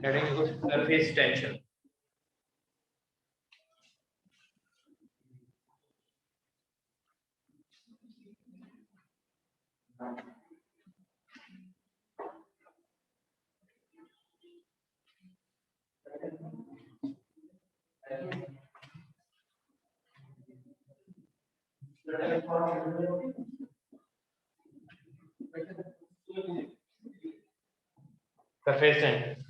Heading लिखो surface tension. Surface tension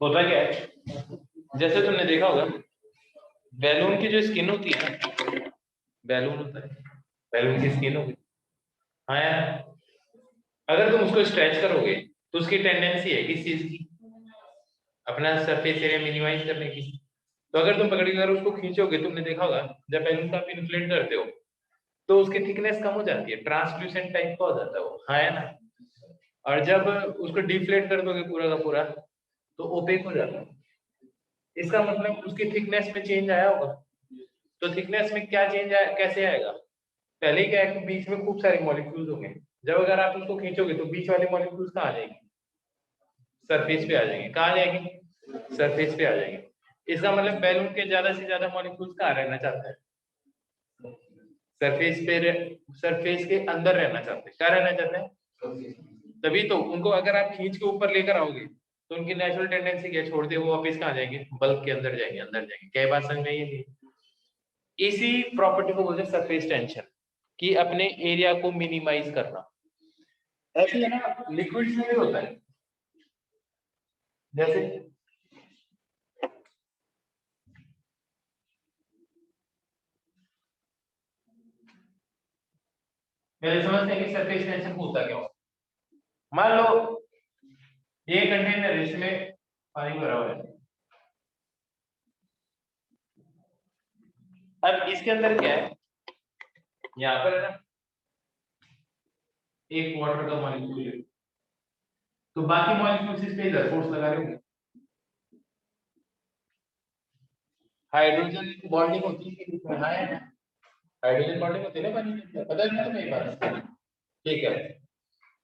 होता क्या है, जैसे तुमने देखा होगा बैलून की जो स्किन होती है ना, बैलून होता है, बैलून की स्किन होगी, हाँ यार, अगर तुम उसको स्ट्रेच करोगे तो उसकी टेंडेंसी है किस चीज की, अपना सरफेस एरिया मिनिमाइज करने की। तो अगर तुम पकड़ के अगर उसको खींचोगे, तुमने देखा होगा जब बैलून का आप इन्फ्लेट करते हो तो उसकी थिकनेस कम हो जाती है, ट्रांसल्यूसेंट टाइप का हो जाता है वो, हाँ है ना। और जब उसको डिफ्लेट कर दोगे पूरा का पूरा तो ओपेक हो जाता है। इसका मतलब उसकी थिकनेस में चेंज आया होगा। तो थिकनेस में क्या चेंज आया, कैसे आएगा, पहले क्या है कि बीच में खूब सारे मॉलिक्यूल्स होंगे, जब अगर आप उसको खींचोगे तो बीच वाले मॉलिक्यूल्स कहाँ आ जाएंगे, सरफेस पे आ जाएंगे। कहाँ आ जाएंगे, सरफेस पे आ जाएंगे। इसका मतलब बैलून के ज्यादा से ज्यादा मॉलिक्यूल्स कहाँ रहना चाहता है, सरफेस पे, सरफेस के अंदर रहना चाहते हैं। क्या रहना चाहते हैं, तभी तो उनको अगर आप खींच के ऊपर लेकर आओगे तो उनकी नेचुरल टेंडेंसी क्या, छोड़ दे वो वापस कहाँ जाएंगे, बल्ब के अंदर जाएंगे, अंदर जाएंगे। क्या बात समझ में आई है? इसी प्रॉपर्टी को बोलते हैं सरफेस टेंशन, कि अपने एरिया को मिनिमाइज करना। ऐसे है ना, लिक्विड्स में भी होता है, जैसे पहले समझते हैं कि सरफेस टेंशन होता क्या हो। मान लो ये कंटेनर, इसमें पानी भरा हुआ है, अब इसके अंदर क्या है, यहाँ पर है ना एक वाटर का मॉलिक्यूल है, तो बाकी मॉलिक्यूल्स इस पे इधर फोर्स लगा रहे होंगे। हाइड्रोजन बॉन्डिंग होती है कि हाँ है ना, हाइड्रोजन बॉन्डिंग होती है ना पानी के अंदर, पता है ना तुम्हें ये बात? ठीक है,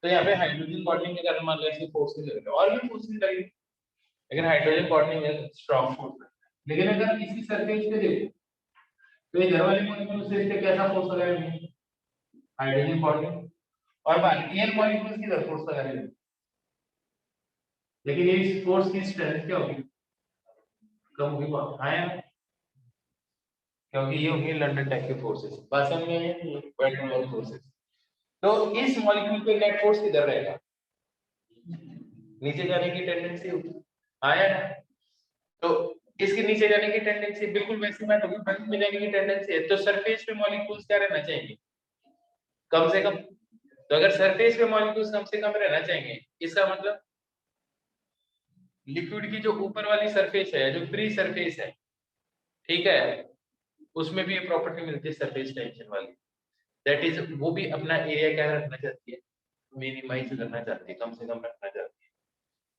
तो यहाँ पे हाइड्रोजन बॉन्डिंग के कारण मान लो ऐसी फोर्स नहीं लगेगा, और भी फोर्स नहीं लगेगी, लेकिन हाइड्रोजन बॉन्डिंग है स्ट्रॉन्ग फोर्स। लेकिन अगर इसकी सरफेस पे देखो तो ये घर वाले मॉलिक्यूल से इस पे कैसा फोर्स लगा रहे हैं, हाइड्रोजन बॉन्डिंग, और बाकी एयर मॉलिक्यूल्स की तरफ फोर्स लगा रहे हैं। लेकिन ये फोर्स की स्ट्रेंथ क्या होगी, कम होगी बहुत, हाँ यार, क्योंकि ये होंगे लंडन टाइप के फोर्सेस, बात समझ में आई? Wait forces. तो इस मॉलिक्यूल पे नेट फोर्स किधर रहेगा, नीचे जाने की टेंडेंसी होगी, हाँ यार। तो इसके नीचे जाने की टेंडेंसी बिल्कुल वैसी बात होगी, बल्क में जाने की टेंडेंसी है, तो सरफेस पे मॉलिक्यूल्स क्या रहना चाहिए, कम से कम। तो अगर सरफेस पे मॉलिक्यूल्स कम से कम रहना चाहिए, इसका मतलब लिक्विड की जो ऊपर वाली सरफेस है, जो फ्री सरफेस है, ठीक है, उसमें भी ये प्रॉपर्टी मिलती है सरफेस टेंशन वाली। दैट इज वो भी अपना एरिया क्या रखना चाहती है, मिनिमाइज करना चाहती है, कम से कम रखना चाहती है।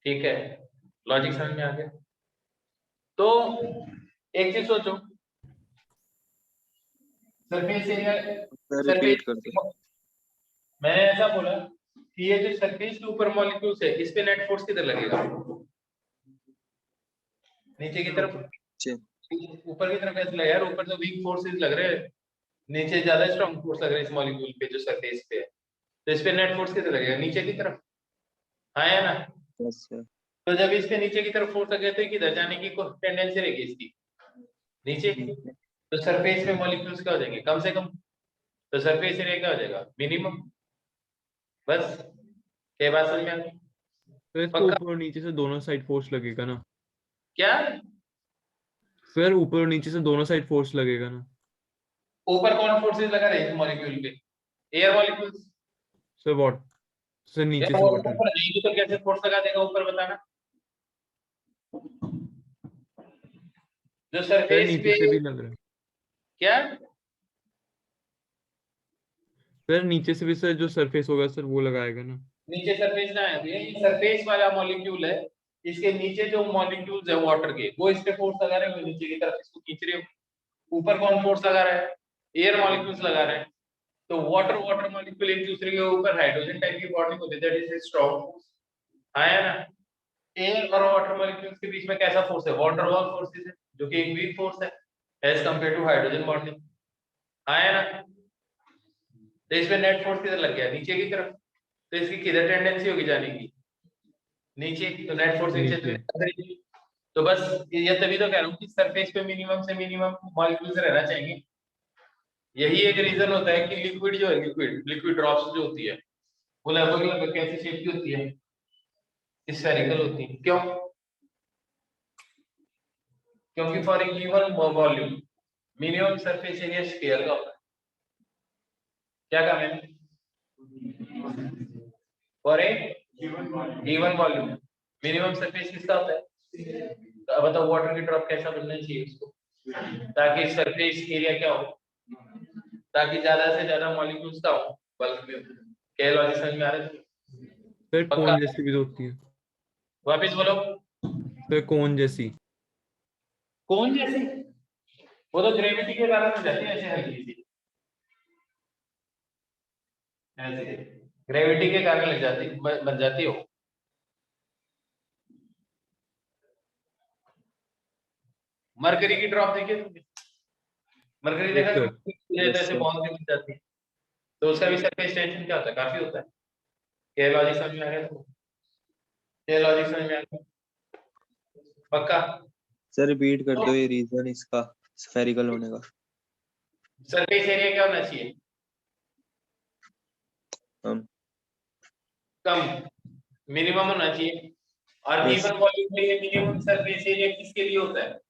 ठीक है, लॉजिक समझ में आ गया? तो एक चीज सोचो, सरफेस एरिया, रिपीट कर दो। सरफेस, मैंने ऐसा बोला कि ये जो सरफेस के ऊपर मॉलिक्यूल्स है, इस पे नेट फोर्स किधर लगेगा, नीचे की तरफ, ऊपर की तरफ ऐसे लगा यार, ऊपर तो वीक फोर्सेस लग रहे हैं, नीचे ज्यादा स्ट्रॉन्ग फोर्स लग रहा है इस मॉलिक्यूल पे जो सरफेस पे है, तो इस पे नेट फोर्स किधर लगेगा, नीचे की तरफ, हाँ है ना। तो जब इस पे नीचे की तरफ फोर्स लगे तो किधर जाने की टेंडेंसी रहेगी इसकी, नीचे। तो सरफेस पे मॉलिक्यूल्स क्या हो जाएंगे, कम से कम, तो सरफेस एरिया क्या हो जाएगा, मिनिमम। बस, क्या बात समझ में आ गई? तो इसको ऊपर और नीचे से दोनों साइड फोर्स लगेगा ना, क्या फिर ऊपर और नीचे से दोनों साइड फोर्स लगेगा ना। ऊपर कौन फोर्सेस लगा रहे हैं मॉलिक्यूल पे, air molecules, sir what, sir नीचे से वाटर। ऊपर नहीं तो कैसे फोर्स लगा देगा ऊपर, बताना। जो सर सरफेस नीचे पे से भी लग रहा है, क्या, सर नीचे से भी सर जो सरफेस होगा सर वो लगाएगा ना। नीचे सरफेस ना है, ये सरफेस वाला मॉलिक्यूल है, इसके नीचे जो मॉलिक्यूल्स है वाटर के, वो इस पे फोर्स लगा रहे हैं, नीचे की तरफ इसको खींच रहे हो। ऊपर कौन फोर्स लगा रहा है, एयर मॉलिक्यूल्स लगा रहे हैं, तो वाटर वाटर मॉलिक्यूल एक दूसरे के ऊपर हाइड्रोजन टाइप की बॉन्डिंग होती है, that is a strong force. आया ना। एयर और वाटर मॉलिक्यूल्स के बीच में कैसा फोर्स है? वाटर वॉल फोर्सेस है, जो कि एक वीक फोर्स है as compare to hydrogen bonding. आया ना। तो इसमें नेट फोर्स किधर लग गया? नीचे की तरफ। तो इसकी किधर टेंडेंसी होगी जाने की? नीचे। तो नेट फोर्स नीचे। नीचे। तो बस ये तभी तो कह रहा हूँ कि सरफेस पे मिनिमम से मिनिमम मॉलिक्यूल्स रहना चाहिए। यही एक रीजन होता है कि लिक्विड जो है, लिक्विड ड्रॉप्स जो होती है वो लगभग लगभग कैसी शेप की होती है? स्फेरिकल होती है। क्यों? क्योंकि for a given volume minimum surface area sphere का होता है। क्या कहा मैंने? For a given volume minimum surface किसका होता है? तो अब बताओ वाटर की ड्रॉप कैसा बनना चाहिए उसको, ताकि सरफेस एरिया क्या हो, ताकि ज्यादा से ज्यादा मॉलिक्यूल्स का हो बल्क में। क्या लॉजिक समझ में आ रहा है? सर पक्का? कोन जैसी भी तो होती है। वापिस बोलो। सर कोन जैसी। कौन जैसी? वो तो ग्रेविटी के कारण हो जाती है ऐसे हल्की सी, ऐसे ग्रेविटी के कारण लग जाती, बन जाती हो। मरकरी की ड्रॉप देखिए तुमने? मरकरी यस देखा सर। कभी? यस ऐसे सर। बॉन्ड में बन जाती है। तो उसका भी सरफेस टेंशन क्या होता है? काफी होता है। क्या लॉजिक समझ में आ गया तुमको? क्या लॉजिक समझ में आ गया? पक्का? सर रिपीट कर तो दो ये रीजन इसका स्फेरिकल होने का। सरफेस एरिया क्या होना चाहिए? हम कम, मिनिमम होना चाहिए। और यस गिवन वॉल्यूम में ये मिनिमम सरफेस एरिया किसके लिए होता है?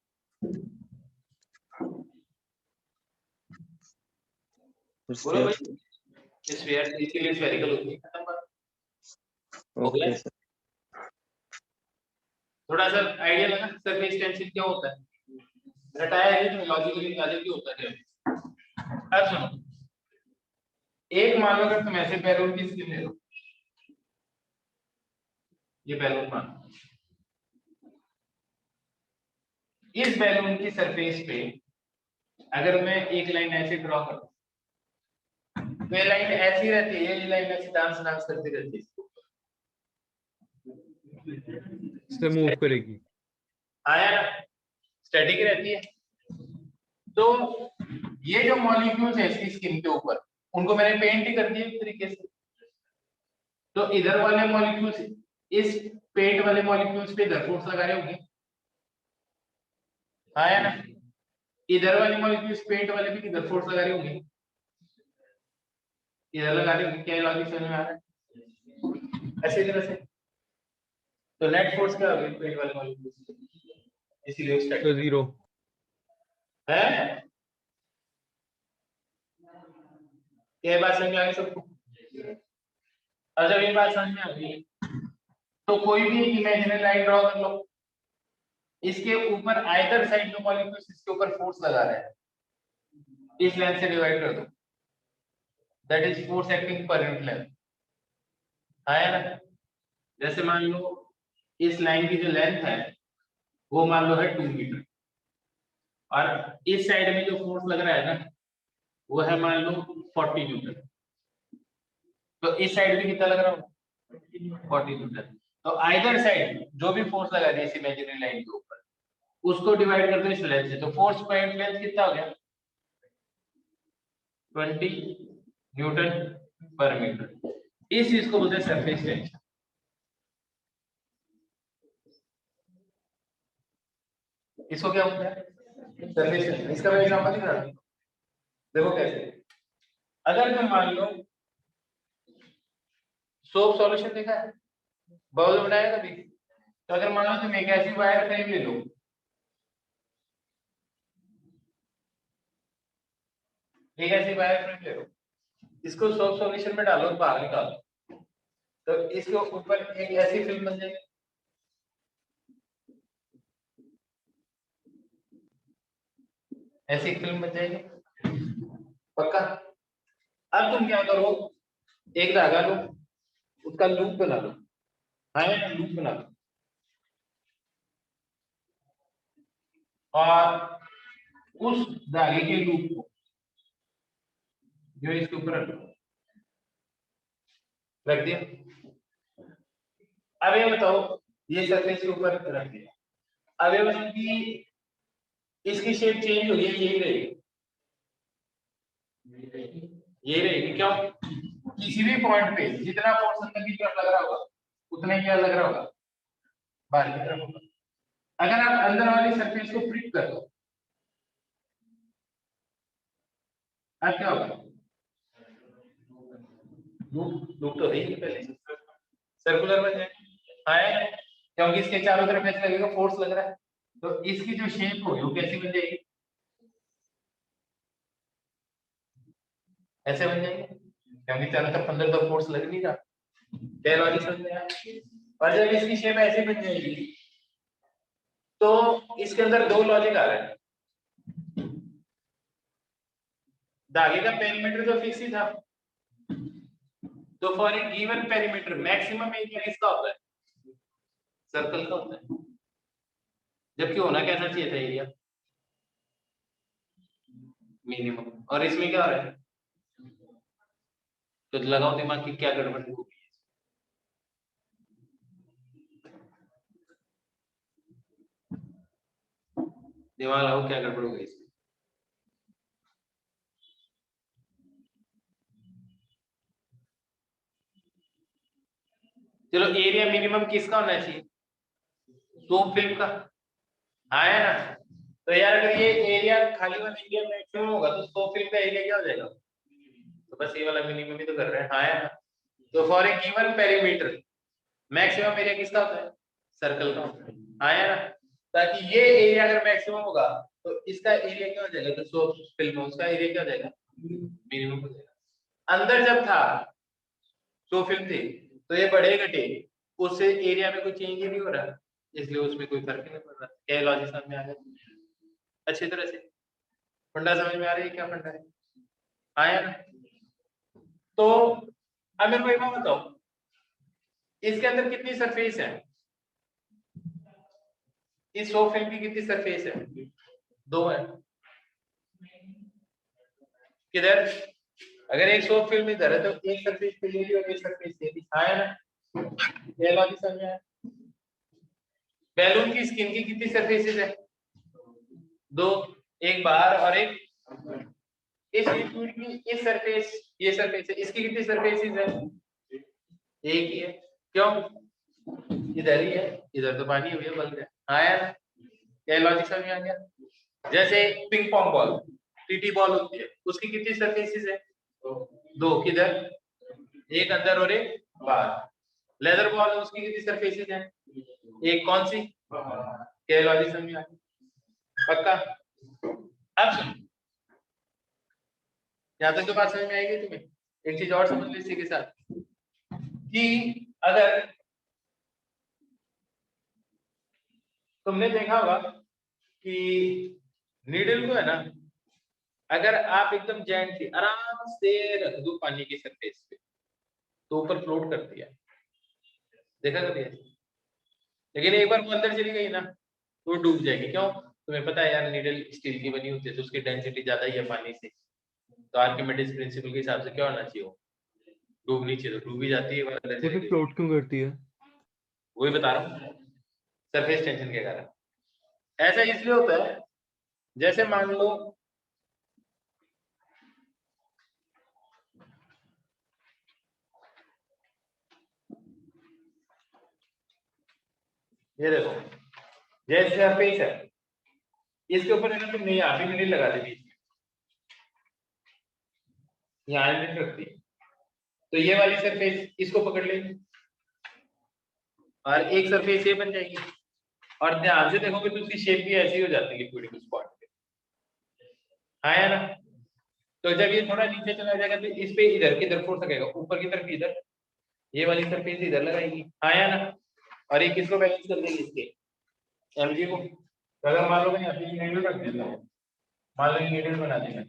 बोलो स्फीयर। भाई। स्फीयर, इसीलिए स्फेरिकल होती है। खत्म बात। हो गया? Okay sir. थोड़ा सा आइडिया लगा सरफेस टेंशन क्या होता है? रटाया है तो लॉजिकली निकाले क्यों होता है। अब सुनो, एक मान लो अगर तुम ऐसे बैलून की स्किन ले लो, ये बैलून मान, इस बैलून की सरफेस पे अगर मैं एक लाइन ऐसे ड्रॉ करूं, तो ये लाइन ऐसी रहती है, ये लाइन ऐसे डांस डांस करती रहती है। से मूव करेगी। आया ना? स्टैटिक रहती है। तो ये जो मॉलिक्यूल्स है इसकी स्किन के ऊपर, उनको मैंने पेंट ही कर दिया एक तरीके से। तो इधर वाले मॉलिक्यूल्स इस पेंट वाले मॉलिक्यूल्स पे इधर फोर्स लगा रहे होंगे। आया ना? इधर वाले मॉलिक्यूल्स पेंट वाले भी इधर फोर्स लगा रहे होंगे, इधर लगा रहे होंगे। क्या लॉजिक समझ में आ रहा है? ऐसी तरह से तो नेट फोर्स क्या होगी पेंट वाले मॉलिक्यूल्स, इसीलिए तो स्टैटिक 0। है। ये बात समझ में आ गई सबको? अब जब ये बात समझ में आ गई तो कोई भी इमेजिनरी लाइन ड्रॉ कर लो, इसके ऊपर आइदर साइड में मॉलिक्यूल्स इसके ऊपर फोर्स लगा रहे हैं, इस लेंथ से डिवाइड कर दो, that is force acting per unit length. आया ना? जैसे मान लो इस लाइन की जो लेंथ है वो मान लो है 2 मीटर, और इस साइड में जो फोर्स लग रहा है ना वो है मान लो 40 न्यूटन। तो इस साइड में कितना लग रहा होगा? 40 न्यूटन। तो आइदर साइड जो भी फोर्स लगा रही है इस इमेजिनरी लाइन के ऊपर, उसको डिवाइड कर दो इस लेंथ से, तो फोर्स पॉइंट लेंथ कितना हो गया? 20 न्यूटन पर मीटर। इस चीज को बोलते हैं सरफेस टेंशन। इसको क्या बोलते हैं? Surface tension. इसका मैं एग्जांपल दिखा रहा हूं, देखो कैसे। अगर तुम मान लो सोप सॉल्यूशन देखा है, बाउल बनाया कभी? तो अगर मान लो तुम एक ऐसी वायर फ्रेम ले लो, एक ऐसी वायर फ्रेम ले लो, इसको सोप सॉल्यूशन में डालो और बाहर निकालो, तो इसके ऊपर एक ऐसी फिल्म बन जाएगी। ऐसी फिल्म बन जाएगी। पक्का? अब तुम क्या करो, एक धागा लो, उसका लूप बना लो। हाँ, लूप बना लो, और उस धागे के लूप को जो इसके ऊपर रख दिया। अब ये बताओ, ये सरफेस के ऊपर रख दिया। अब ये बताओ कि इसकी शेप चेंज हो गई, यही रहेगी, यही रहेगी। क्यों? किसी भी पॉइंट पे जितना फोर्स अंदर की तरफ लग रहा होगा उतना ही क्या लग रहा होगा, बाहर की तरफ होगा। अगर आप अंदर वाली सरफेस को फ्लिप कर दो, अब क्या होगा? लूप तो है ही पहले, सर्कुलर बन जाएगा। है क्योंकि इसके चारों तरफ ऐसा लगेगा फोर्स लग रहा है, तो इसकी जो शेप होगी वो कैसी बन जाएगी? ऐसे बन जाएगी, क्योंकि चारों तरफ अंदर तो फोर्स लग नहीं रहा। क्या लॉजिक समझ में आया? और जब इसकी शेप ऐसे बन जाएगी तो इसके अंदर दो लॉजिक आ रहे हैं। धागे का पेरीमीटर तो फिक्स ही था, तो for a given perimeter maximum area किसका होता है? सर्कल का होता है। जबकि होना कैसा चाहिए था एरिया? मिनिमम। और इसमें क्या हो रहा है? तो लगाओ दिमाग की क्या गड़बड़ होगी। दिमाग लगाओ क्या गड़बड़ हो गई इसमें। चलो एरिया मिनिमम किसका होना चाहिए? सोप फिल्म का। आया ना? तो यार अगर ये एरिया खाली वाला एरिया मैक्सिमम होगा तो सोप फिल्म का एरिया क्या हो जाएगा? तो बस ये वाला मिनिमम ही तो कर रहे हैं। आया ना? तो for a given perimeter maximum area किसका होता है? सर्कल का होता है। आया ना? ताकि ये एरिया अगर मैक्सिमम होगा तो इसका एरिया क्या हो जाएगा? तो सोप फिल्म उसका एरिया क्या हो जाएगा? मिनिमम हो जाएगा। अंदर जब था सो फिल्म थी तो ये बढ़े घटे उससे एरिया में कोई चेंज ही नहीं हो रहा, इसलिए उसमें कोई फर्क नहीं पड़ रहा। क्या लॉजिक समझ में आ गया अच्छी तरह से? फंडा समझ में आ रही है? क्या फंडा है? आया ना? तो अब मेरे को एक बात बताओ, इसके अंदर कितनी सरफेस है? इस सो फिल्म की कितनी सरफेस है? दो है। किधर? अगर एक सो फिल्म इधर है तो एक सरफेस पे ये और एक सरफेस ये भी। आया ना? ये लॉजिक समझ में आया? बैलून की स्किन की कितनी सरफेसेस है? दो, एक बाहर और एक इस लिक्विड की इस सरफेस, ये सरफेस है, इसकी कितनी सरफेसेस है? एक ही है। क्यों? इधर ही है, इधर तो पानी हुई है बंद है। आया ना? क्या लॉजिक समझ में आ गया? जैसे ping pong ball, TT ball होती है, उसकी कितनी सरफेसेस है? दो। किधर? एक अंदर और एक बाहर। लेदर बॉल है, उसकी कितनी सरफेसेस है? एक। कौन सी? क्या लॉजिक समझ में आ गया? पक्का? अब सुन, यहाँ तक तो बात समझ में आएगी तुम्हें। एक चीज और समझ लो इसी के साथ कि अगर तुमने देखा होगा कि नीडल को है ना, अगर आप एकदम जेंटली आराम से रख दो पानी की सरफेस पे तो ऊपर फ्लोट करती है। देखा कभी ऐसे? लेकिन एक बार वो अंदर चली गई ना तो डूब जाएगी। क्यों? तुम्हें पता है यार, नीडल स्टील की बनी होती है तो उसकी डेंसिटी ज्यादा ही है पानी से, तो आर्किमिडीज प्रिंसिपल के हिसाब से क्या होना चाहिए? वो डूबनी चाहिए, तो डूब ही जाती है, अंदर तो चली फिर गई। फ्लोट क्यों करती है? वही बता रहा हूँ, सरफेस टेंशन के कारण। ऐसा इसलिए होता है, जैसे मान लो ये देखो, जैसे सरफेस है इसके ऊपर अगर तुमने यहाँ भी नीडल लगा दी बीच में, यहाँ नीडल रख दी तो ये वाली सरफेस इसको पकड़ लेगी और एक सरफेस ये बन जाएगी। और ध्यान से देखोगे तो उसकी शेप भी ऐसी हो जाती है लिक्विड के स्पॉट पे। हाँ है ना? तो जब ये थोड़ा नीचे चला जाएगा तो इस पे इधर की तरफ फोर्स लगेगा, ऊपर की तरफ इधर ये वाली सरफेस इधर लगाएगी। हाँ है ना? और ये किसको बैलेंस कर देगी? इसके एमजी को। तो अगर मान लो मैं यहाँ पे नीडल रख देता हूँ, मान लो नीडल बना देगा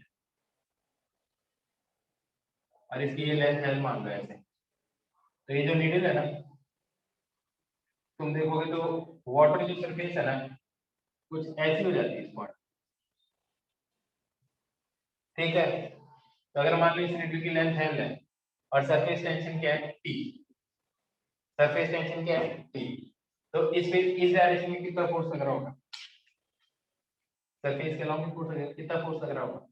और इसकी ये लेंथ एल मान लो ऐसे, तो ये जो नीडल है ना, तुम देखोगे तो वाटर की सरफेस है ना कुछ ऐसी हो जाती है स्पॉट। ठीक है? तो अगर मान लो इस रिड्यू की लेंथ है लेंथ और सरफेस टेंशन क्या है T, सरफेस टेंशन क्या है T, तो इस डायरेक्शन में कितना फोर्स लग रहा होगा, सरफेस के लॉन्ग फोर्स लगेगा, कितना फोर्स लग रहा होगा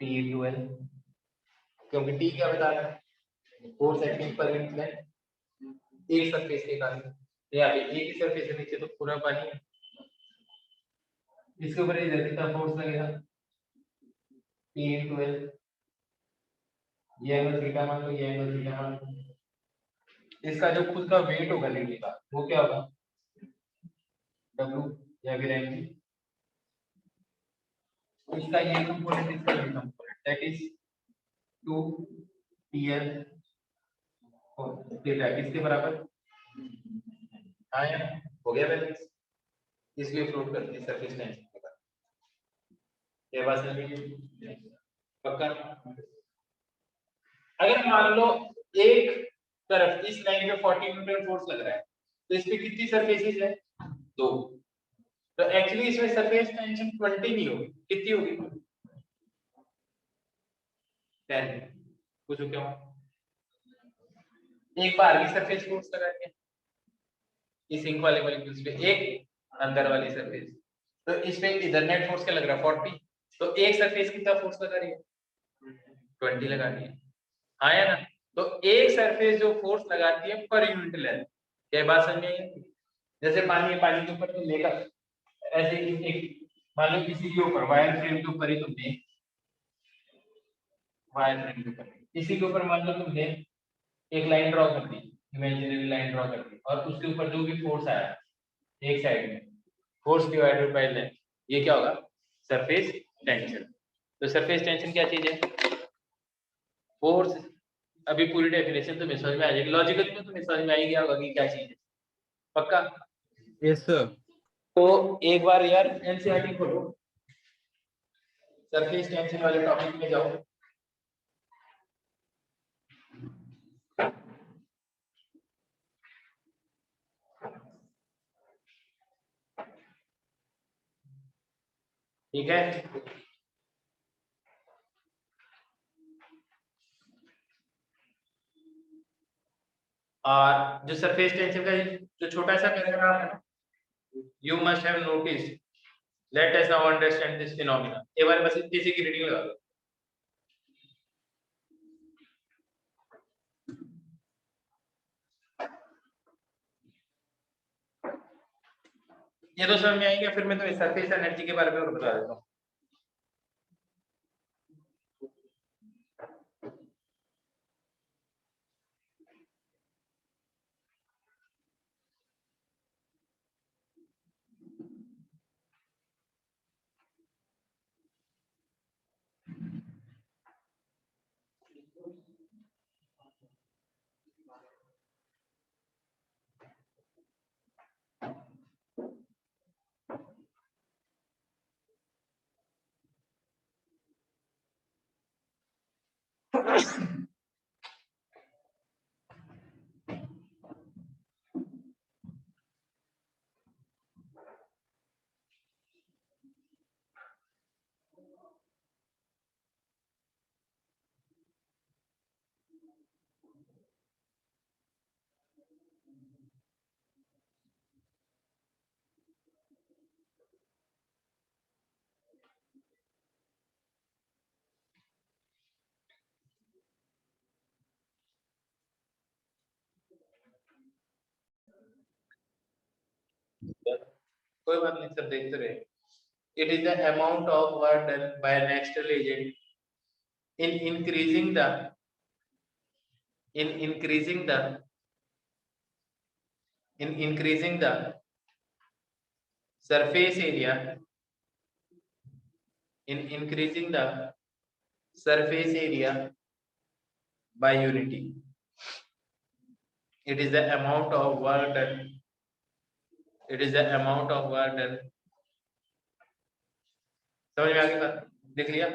T into L, क्योंकि T क्या बता रहा है force acting per unit length एक सरफेस के कारण, यहाँ पे एक ही सरफेस है नीचे तो पूरा पानी है, इसके ऊपर इधर कितना फोर्स लगेगा P into L, ये एंगल थीटा मान लो, ये एंगल थीटा मान लो, इसका जो खुद का वेट होगा लेने का वो क्या होगा W या फिर mg, इसका ये कंपोनेंट इसका ये component that is 2pl theta किसके बराबर, हाँ यार हो गया बैलेंस, इसलिए फ्लोट करती है सरफेस टेंशन के बाद, ये बात समझ में पक्का। अगर मान लो एक तरफ इस लाइन पे 40 न्यूटन फोर्स लग रहा है तो इस पे कितनी सरफेसेस है दो, तो एक्चुअली इसमें सरफेस टेंशन 20 नहीं होगी, कितनी होगी 10, पूछो क्यों, एक बार की सरफेस फोर्स लगा दिया इस इंक वाले मॉलिक्यूल्स पे, एक अंदर वाली सरफेस, तो इसमें इधर नेट फोर्स क्या लग रहा है 40, तो एक सरफेस कितना फोर्स लगा रही है 20 लगा रही है, हाँ या ना, तो एक सरफेस जो फोर्स लगाती है पर यूनिट लेंथ, क्या बात समझ में आई? जैसे पानी के ऊपर तुम लेकर ऐसे एक मान लो इसी के ऊपर वायर फ्रेम के ऊपर ही तुमने वायर फ्रेम के ऊपर इसी के ऊपर मान लो तुमने एक लाइन ड्रॉ कर दी, इमेजिनरी लाइन ड्रॉ कर दी और उसके ऊपर जो भी फोर्स आया एक साइड में, फोर्स डिवाइडेड बाय लेंथ, ये क्या होगा सरफेस टेंशन। तो सरफेस टेंशन क्या चीज है, फोर्स, अभी पूरी डेफिनेशन तुम्हें समझ में आ जाएगी, लॉजिकली तो तुम्हें समझ में आएगी होगा कि क्या चीज है, पक्का। Yes sir. तो एक बार यार एनसीईआरटी खोलो, सरफेस टेंशन वाले टॉपिक में जाओ, ठीक है। और जो सरफेस टेंशन का जो छोटा सा पैराग्राफ है ना, you must have noticed, let us now understand this phenomena, एक बार बस इतनी सी की रीडिंग लगा दो। ये तो समझ में आएगा, फिर मैं तुम्हें सरफेस एनर्जी के बारे में और बता देता हूँ। कोई बात नहीं सर, देखते रहे। It is the amount of work done by an external agent in increasing the in increasing the in increasing the surface area in increasing the surface area by unity. It is the amount of work done. It is the amount of work done. समझ में आ गई बात, देख लिया।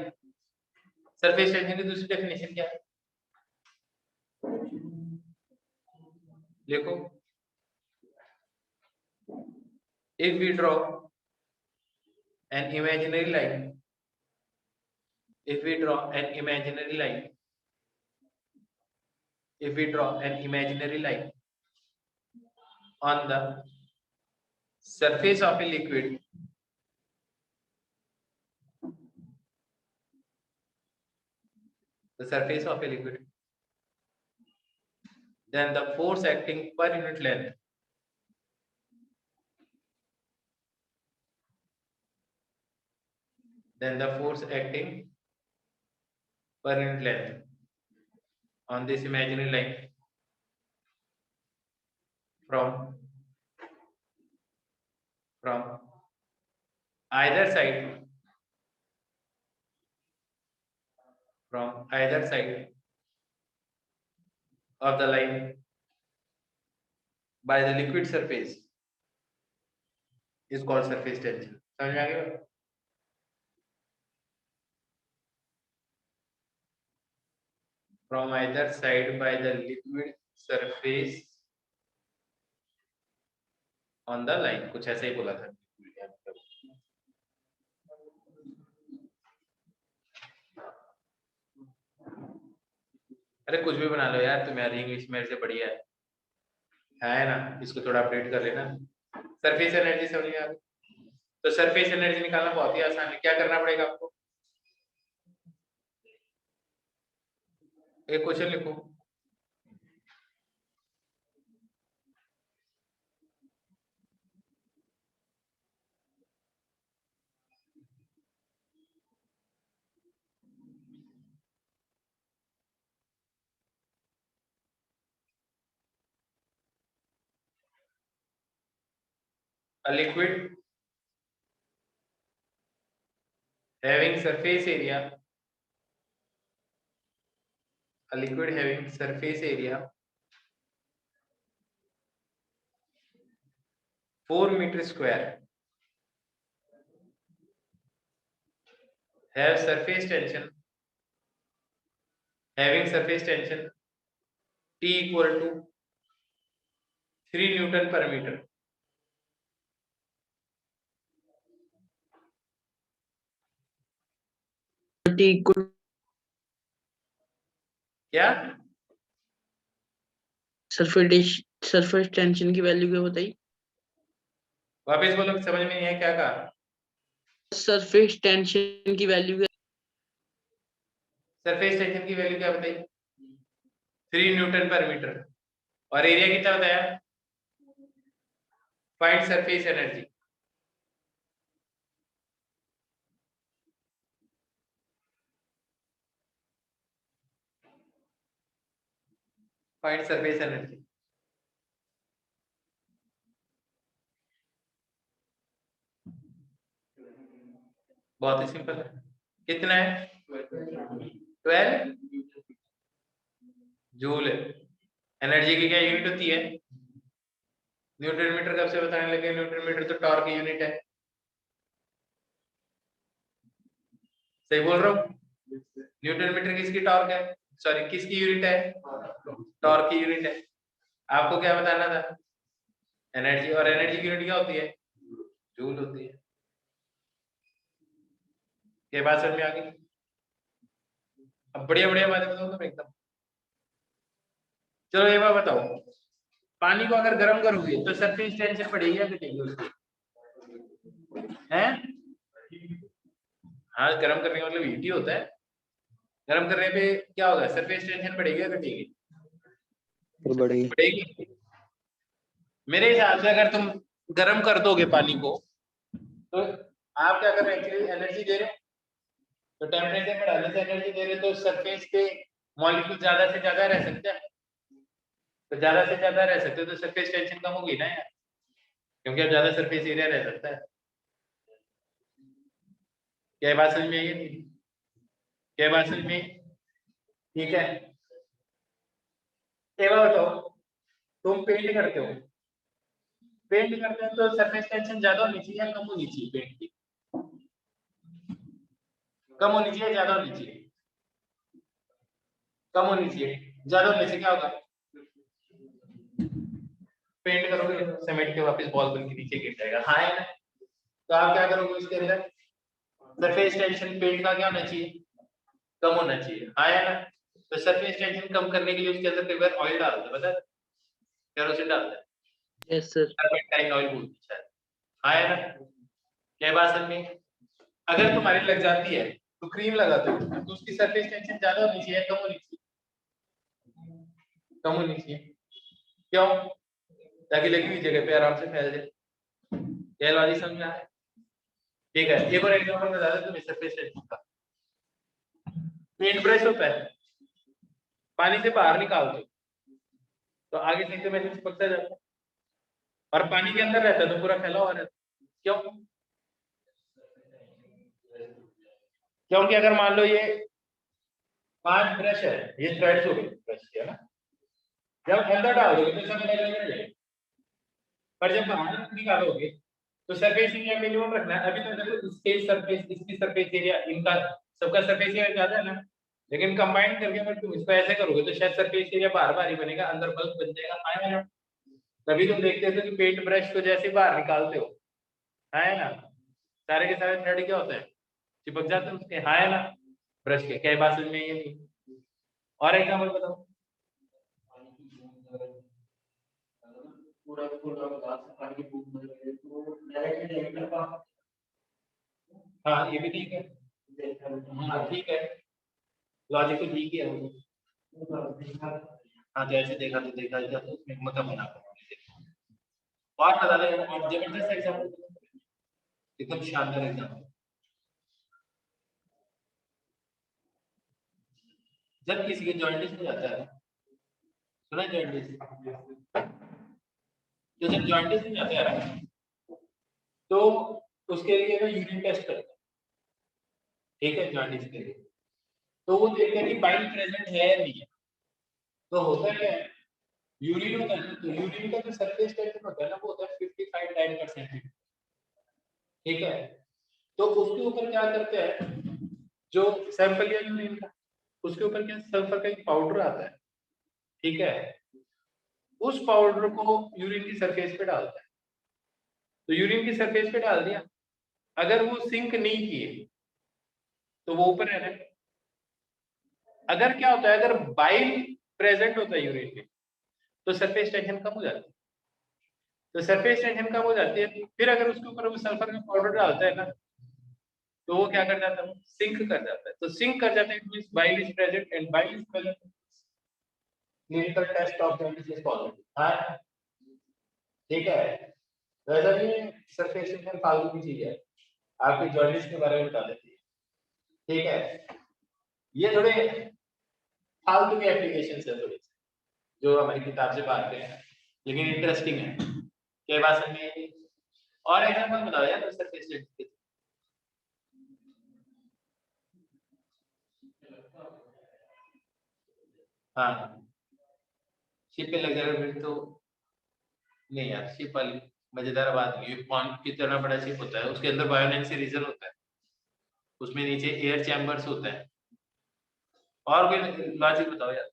Surface tension की दूसरी definition क्या है, देखो, if we draw an imaginary line if we draw an imaginary line, if we draw an imaginary line on the surface of a liquid, the surface of a liquid, then the force acting per unit length on this imaginary line from either side of the line by the liquid surface is called surface tension. समझ में आ गया? From either side by the liquid surface on the line, कुछ ऐसा ही बोला था. अरे कुछ भी बना लो यार, तुम्हारी इंग्लिश मेरे से बढ़िया है ना. इसको थोड़ा अपडेट कर लेना. सरफेस एनर्जी समझ में आ गई. तो सरफेस एनर्जी निकालना बहुत ही आसान है. क्या करना पड़ेगा आपको? एक क्वेश्चन लिखो. A liquid having surface area, 4 meter square having surface tension T equal to 3 Newton per meter. क्या? सरफेस टेंशन की वैल्यू क्या बताई? वापस बोलो, समझ में नहीं है क्या कहा? सरफेस टेंशन की वैल्यू क्या? सरफेस टेंशन की वैल्यू क्या बताई? 3 न्यूटन पर मीटर. और एरिया कितना बताया? Find surface energy. Find surface energy. बहुत ही सिंपल है. कितना है? 12 जूल. एनर्जी की क्या यूनिट होती है? Newton metre. कब से बताने लगे? न्यूटन मीटर तो टॉर्क की यूनिट है. सही बोल रहा हूँ? न्यूटन मीटर किसकी टॉर्क है? सॉरी, किसकी यूनिट है? टॉर्क की यूनिट है. आपको क्या बताना था? एनर्जी. और एनर्जी की यूनिट क्या होती है? जूल होती है. ये बात समझ में आ गई? अब बढ़िया बढ़िया बातें बताओ तुम एकदम. चलो ये बात बताओ, पानी को अगर गर्म करोगे तो सरफेस टेंशन बढ़ेगी या घटेगी उसकी? हैं? हाँ, गर्म करने का मतलब हीट ही होता है. गर्म करने पे क्या होगा? सरफेस टेंशन बढ़ेगी या घटेगी? बढ़ेगी. मेरे हिसाब से अगर तुम गर्म कर दोगे पानी को तो आप क्या कर रहे हो? एक्चुअली एनर्जी दे रहे हो. तो टेम्परेचर बढ़ाने से एनर्जी दे रहे हो, तो सरफेस पे मॉलिक्यूल ज्यादा से ज्यादा रह सकते हैं. तो ज्यादा से ज्यादा रह सकते हो तो सरफेस टेंशन कम होगी ना यार, क्योंकि अब ज्यादा सरफेस एरिया रह सकता है. क्या बात समझ में आई है? क्या बात समझ में? ठीक है. एक बात बताओ, तुम पेंट करते हो तो सरफेस टेंशन ज्यादा होनी चाहिए या कम होनी चाहिए? पेंट की कम होनी चाहिए, ज्यादा होनी चाहिए? कम होनी चाहिए. ज्यादा होने से क्या होगा? पेंट करोगे सीमेंट के, वापस बॉल बन के नीचे गिर जाएगा. हाँ है ना? तो आप क्या करोगे उसके अंदर? सरफेस टेंशन पेंट का क्या होना चाहिए? कम होना चाहिए, हाँ या ना। तो सरफेस टेंशन कम करने के लिए उसके अंदर कई बार ऑयल डालते हैं, पता है, केरोसिन डालते हैं, यस सर। टर्पेंटाइन ऑयल बोलते हैं शायद, हाँ या ना। क्या बात समझ में? अगर तुम्हारी लग जाती है तो क्रीम लगाते हो, तो उसकी सरफेस टेंशन ज्यादा होनी चाहिए, कम होनी चाहिए? कम होनी चाहिए। क्यों? ताकि लगी हुई जगह पे आराम से फैल जाए। ये लॉजिक समझ में आया? ठीक है, एक और एग्जांपल बता दो तुम्हें सरफेस टेंशन का। पेंट ब्रश होता है, पानी से बाहर निकालते हो तो आगे नीचे में चिपकता जाता है, और पानी के अंदर रहता है तो पूरा फैला हुआ रहता है। क्यों? क्योंकि अगर मान लो ये 5 ब्रश है, ये थ्रेड्स हो गए ब्रश के, है ना। जब अंदर डालोगे तो सब अलग अलग रहेंगे, पर जब बाहर निकालोगे तो सरफेस एरिया मिनिमम रखना है। अभी तो देखो इसके सरफेस, इसकी सरफेस एरिया, इनका सबका सरफेस एरिया ज्यादा है ना, लेकिन कंबाइन करके अगर तुम इसको ऐसे करोगे तो शायद सरफेस एरिया बाहर बाहर ही बनेगा, अंदर बल्क बन जाएगा, आया ना। तभी तुम देखते हो कि पेंट ब्रश को जैसे बाहर निकालते हो, है ना, सारे के सारे थ्रेड क्या होते हैं, चिपक जाते हैं उसके, है ना, ब्रश के। क्या बात समझ में? ये नहीं। और एग्जांपल बताओ। हाँ ये भी ठीक है, हाँ ठीक है, लॉजिक तो ठीक ही है वो। हाँ जैसे देखा तो देखा जाता है, उसमें मतलब बना और बता दें आप, जबरदस्त एग्जांपल, एकदम शानदार एग्जांपल। जब किसी के जॉइंटिस हो जाता है, सुना है जॉइंटिस, तो जब जॉइंटिस हो जाता है तो उसके लिए ना यूरिन टेस्ट करता है, ठीक है, जॉइंटिस के लिए। तो वो देखते हैं कि बाइल प्रेजेंट है या नहीं है। तो होता क्या है, यूरिन होता है, तो यूरिन का जो सरफेस टेंशन होता है ना, वो होता है 55-9%, ठीक है। तो उसके ऊपर क्या करते हैं, जो सैंपल या यूरिन का, उसके ऊपर क्या सल्फर का एक पाउडर आता है, ठीक है, उस पाउडर को यूरिन की सरफेस पे डालता है। तो यूरिन की सरफेस पे डाल दिया, अगर वो सिंक नहीं किए तो वो ऊपर रह रहा है। अगर क्या होता है, अगर बाइल प्रेजेंट होता है यूरिन में तो सरफेस टेंशन कम हो जाती है। तो सरफेस टेंशन कम हो जाती है, फिर अगर उसके ऊपर वो सल्फर का पाउडर डालता है ना, तो वो क्या कर जाता है, सिंक कर जाता है। तो सिंक कर जाता है, it means bile is present, and bile is present, clinical test of jaundice is positive. हाँ ठीक है, वैसा नहीं सरफेस टेंशन फालतू की चीज है, आपके जॉन्डिस के बारे में बता देती है, ठीक है। ये थोड़े फालतू के एप्लीकेशन है थोड़े, जो हमारी किताब से बात हैं, लेकिन इंटरेस्टिंग है। क्या बात समझ में आई? और एग्जांपल बताओ यार सरफेस टेंशन के। हाँ शिप पे लग जाएगा फिर तो, नहीं यार शिप वाली मजेदार बात नहीं है। पॉन्ड कितना बड़ा शिप होता है, उसके अंदर बायोनेंसी रीजन होता है, उसमें नीचे एयर चैम्बर्स होता है। और कोई लॉजिक बताओ यार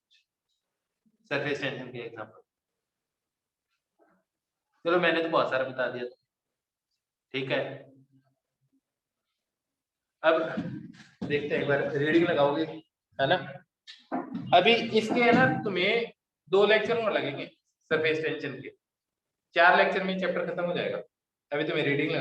सरफेस टेंशन के एग्जांपल। चलो मैंने तो बहुत सारा बता दिया, ठीक है। अब देखते हैं, एक बार रीडिंग लगाओगे, है ना। अभी इसके है ना तुम्हें 2 लेक्चर और लगेंगे सरफेस टेंशन के, 4 लेक्चर में चैप्टर खत्म हो जाएगा। अभी तुम्हें रीडिंग